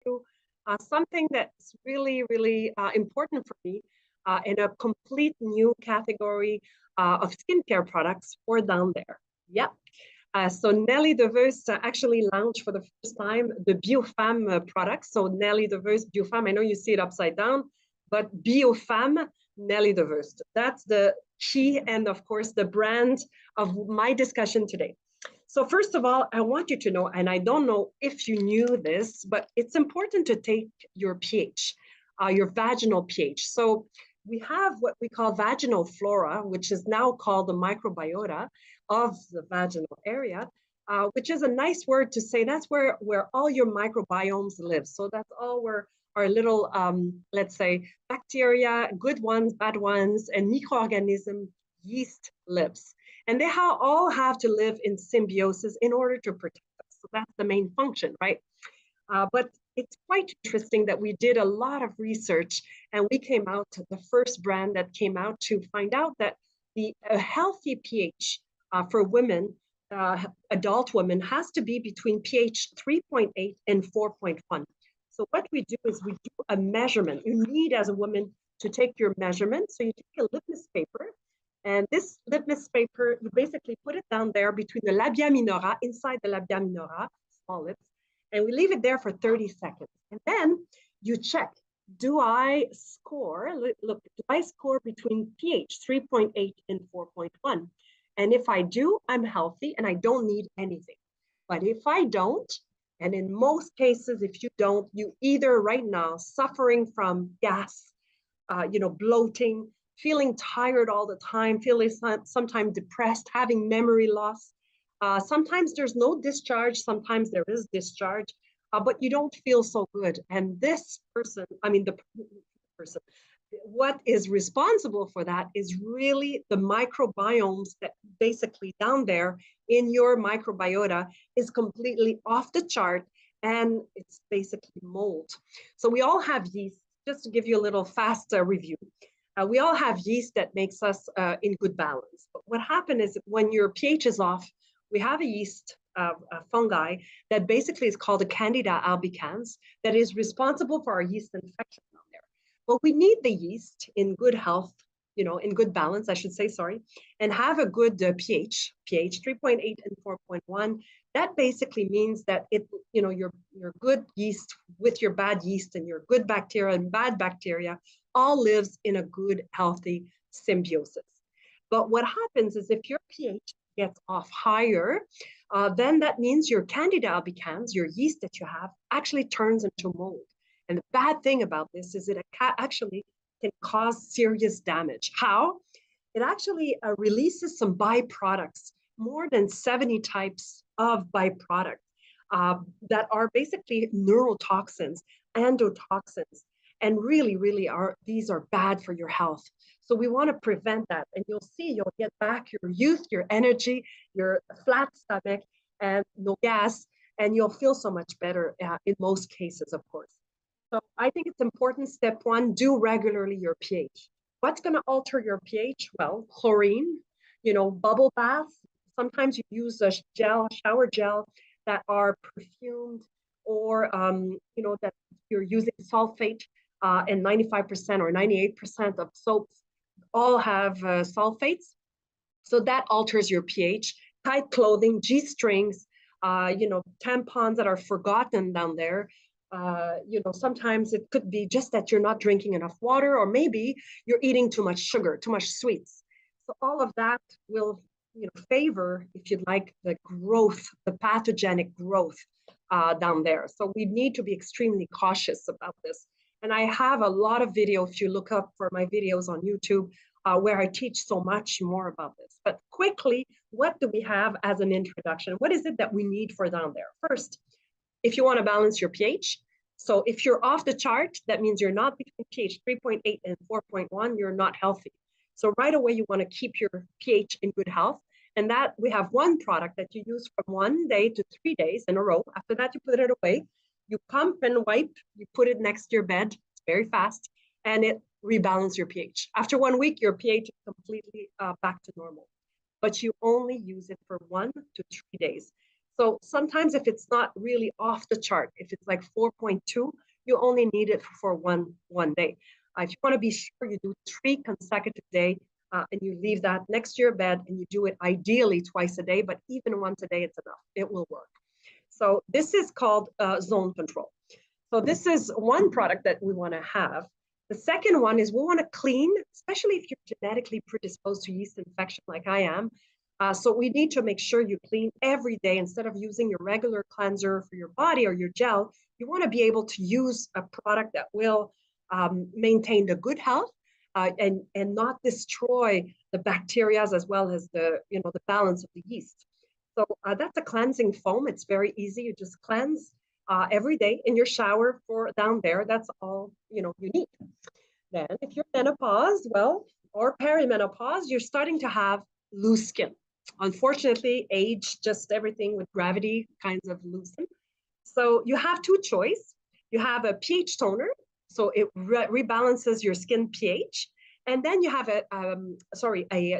you something that's really, really important for me in a complete new category of skincare products for down there. Yep. So Nelly Deveus actually launched for the first time the BioFemme product. So Nelly Deveus BioFemme, I know you see it upside down, but BioFemme Nelly Deveus. That's the key and of course the brand of my discussion today. So first of all, I want you to know, and I don't know if you knew this, but it's important to take your pH, your vaginal pH. So we have what we call vaginal flora, which is now called the microbiota of the vaginal area, which is a nice word to say that's where all your microbiomes live. So that's all where our little, let's say, bacteria, good ones, bad ones, and microorganism, yeast lives. And they all have to live in symbiosis in order to protect us. So that's the main function, right? But it's quite interesting that we did a lot of research and we came out to the first brand that came out to find out that a healthy pH for women, adult women, has to be between pH 3.8 and 4.1. So what we do is we do a measurement. You need as a woman to take your measurement. So you take a litmus paper. And this litmus paper, you basically put it down there between the labia minora, inside the labia minora, small lips, and we leave it there for 30 seconds. And then you check, do I score, look, do I score between pH 3.8 and 4.1? And if I do, I'm healthy and I don't need anything. But if I don't, and in most cases, if you don't, you either right now suffering from gas, bloating, feeling tired all the time, feeling sometimes depressed, having memory loss. Sometimes there's no discharge, sometimes there is discharge, but you don't feel so good. And this person, the person, what is responsible for that is really the microbiomes that basically down there in your microbiota is completely off the chart, and it's basically mold. So we all have yeast. Just to give you a little fast review. We all have yeast that makes us in good balance. But what happens is when your pH is off, we have a yeast fungi that basically is called a Candida albicans that is responsible for our yeast infection down there. But we need the yeast in good health, in good balance, I should say, sorry, and have a good pH 3.8 and 4.1. That basically means that your good yeast with your bad yeast and your good bacteria and bad bacteria all lives in a good, healthy symbiosis. But what happens is if your pH gets off higher, then that means your Candida albicans, your yeast that you have, actually turns into mold. And the bad thing about this is it actually can cause serious damage. How? It actually releases some byproducts, more than 70 types of byproducts that are basically neurotoxins, endotoxins, and really these are bad for your health. So we want to prevent that. And you'll see, you'll get back your youth, your energy, your flat stomach, and no gas, and you'll feel so much better in most cases, of course. So I think it's important, step one, do regularly your pH. What's going to alter your pH? Well, chlorine, bubble baths. Sometimes you use a shower gel that are perfumed, or that you're using sulfate, and 95% or 98% of soaps all have sulfates. So that alters your pH. Tight clothing, G-strings, tampons that are forgotten down there. Sometimes it could be just that you're not drinking enough water, or maybe you're eating too much sugar, too much sweets. So all of that will favor, if you'd like, the growth, the pathogenic growth down there. So we need to be extremely cautious about this. And I have a lot of videos, if you look up for my videos on YouTube, where I teach so much more about this. But quickly, what do we have as an introduction? What is it that we need for down there? First, if you want to balance your pH, so if you're off the chart, that means you're not between pH 3.8 and 4.1, you're not healthy. So right away, you want to keep your pH in good health. And that we have one product that you use from 1 day to 3 days in a row. After that, you put it away. You pump and wipe, you put it next to your bed, it's very fast, and it rebalances your pH. After 1 week, your pH is completely back to normal. But you only use it for 1 to 3 days. So sometimes if it's not really off the chart, if it's like 4.2, you only need it for one day. If you want to be sure, you do 3 consecutive days and you leave that next to your bed and you do it ideally twice a day, but even once a day, it's enough. It will work. So this is called zone control. So this is one product that we want to have. The second one is we want to clean, especially if you're genetically predisposed to yeast infection like I am. So we need to make sure you clean every day instead of using your regular cleanser for your body or your gel. You want to be able to use a product that will maintain the good health and not destroy the bacteria as well as the balance of the yeast. So that's a cleansing foam. It's very easy. You just cleanse every day in your shower for down there. That's all you need. Then if you're menopause, well, or perimenopause, you're starting to have loose skin. Unfortunately, age, just everything with gravity kinds of loosen. So you have two choices. You have a pH toner, so it rebalances your skin pH. And then you have a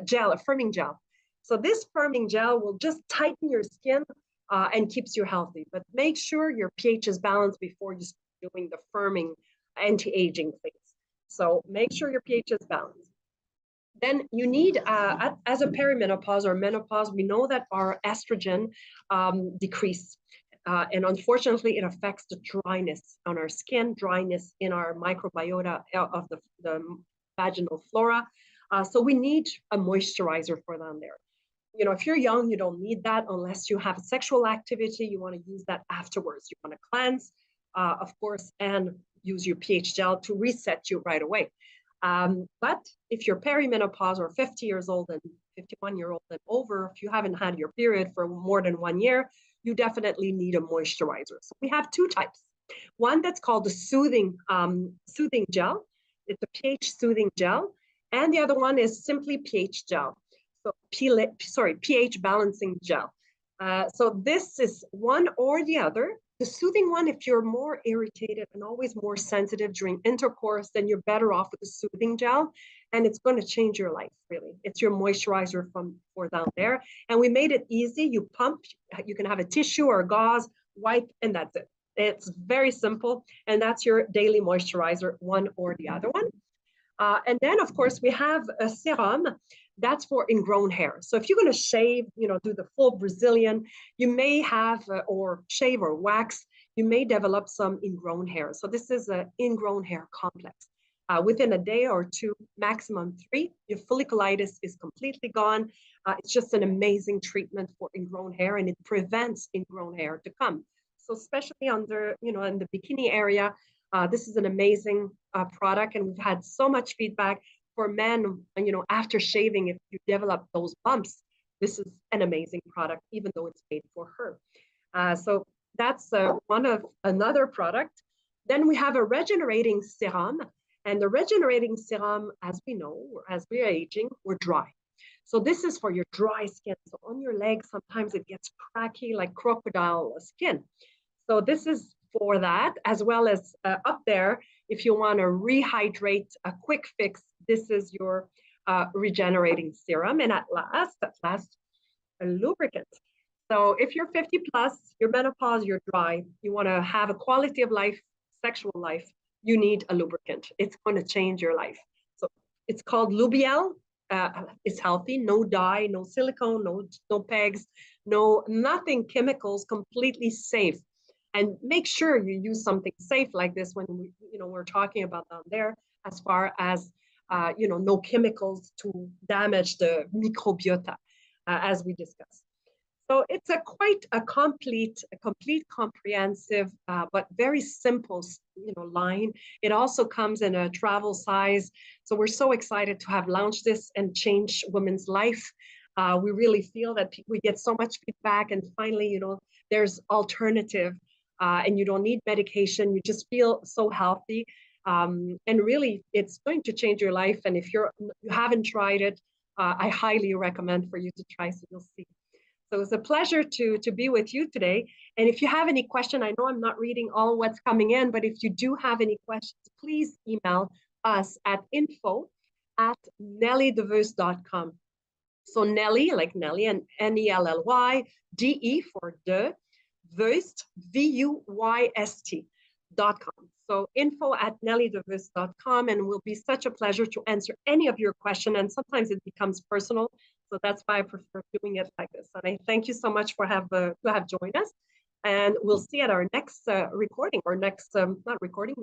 gel, a firming gel. So this firming gel will just tighten your skin and keeps you healthy. But make sure your pH is balanced before you start doing the firming anti-aging things. So make sure your pH is balanced. Then you need, as a perimenopause or menopause, we know that our estrogen decrease. And unfortunately, it affects the dryness on our skin, dryness in our microbiota of the vaginal flora. So we need a moisturizer for them there. If you're young, you don't need that unless you have sexual activity. You want to use that afterwards. You want to cleanse, of course, and use your pH gel to reset you right away. But if you're perimenopause or 50 years old and 51-year-old and over, if you haven't had your period for more than 1 year, you definitely need a moisturizer. So we have two types. One that's called the soothing gel. It's a pH soothing gel. And the other one is simply pH gel. So pH balancing gel. So this is one or the other. The soothing one, if you're more irritated and always more sensitive during intercourse, then you're better off with the soothing gel. And it's going to change your life, really. It's your moisturizer for down there. And we made it easy. You pump, you can have a tissue or a gauze, wipe, and that's it. It's very simple. And that's your daily moisturizer, one or the other one. And then, of course, we have a serum that's for ingrown hair. So if you're going to shave, do the full Brazilian, you may have, or shave or wax, you may develop some ingrown hair. So this is an ingrown hair complex. Within a day or two, maximum 3, your folliculitis is completely gone. It's just an amazing treatment for ingrown hair, and it prevents ingrown hair to come. So especially under, in the bikini area, this is an amazing product, and we've had so much feedback for men, after shaving, if you develop those bumps, this is an amazing product, even though it's made for her. So that's another product. Then we have a regenerating serum, and the regenerating serum, as we know, as we're aging, we're dry. So this is for your dry skin. So on your legs, sometimes it gets cracky like crocodile skin. So this is for that, as well as up there, if you want to rehydrate, a quick fix, this is your regenerating serum. And at last, a lubricant. So if you're 50 plus, you're menopause, you're dry, you want to have a quality of life, sexual life, you need a lubricant. It's going to change your life. So it's called Lubiel. It's healthy, no dye, no silicone, no pegs, nothing chemicals, completely safe. And make sure you use something safe like this when we're talking about down there, as far as no chemicals to damage the microbiota, as we discussed. So it's quite a complete, comprehensive, but very simple, line. It also comes in a travel size. So we're so excited to have launched this and change women's life. We really feel that we get so much feedback, and finally, there's alternative. And you don't need medication, you just feel so healthy. And really, it's going to change your life. And if you haven't tried it, I highly recommend for you to try, so you'll see. So it's a pleasure to be with you today. And if you have any question, I know I'm not reading all what's coming in, but if you do have any questions, please email us at info@nellydeveuse.com. So Nelly, like Nelly, and Nellly, DE for de, Vuist, VUYST.com. So info@nellydevust.com, and it will be such a pleasure to answer any of your questions. And sometimes it becomes personal. So that's why I prefer doing it like this. And I thank you so much for to have joined us. And we'll see at our next recording, or next, not recording,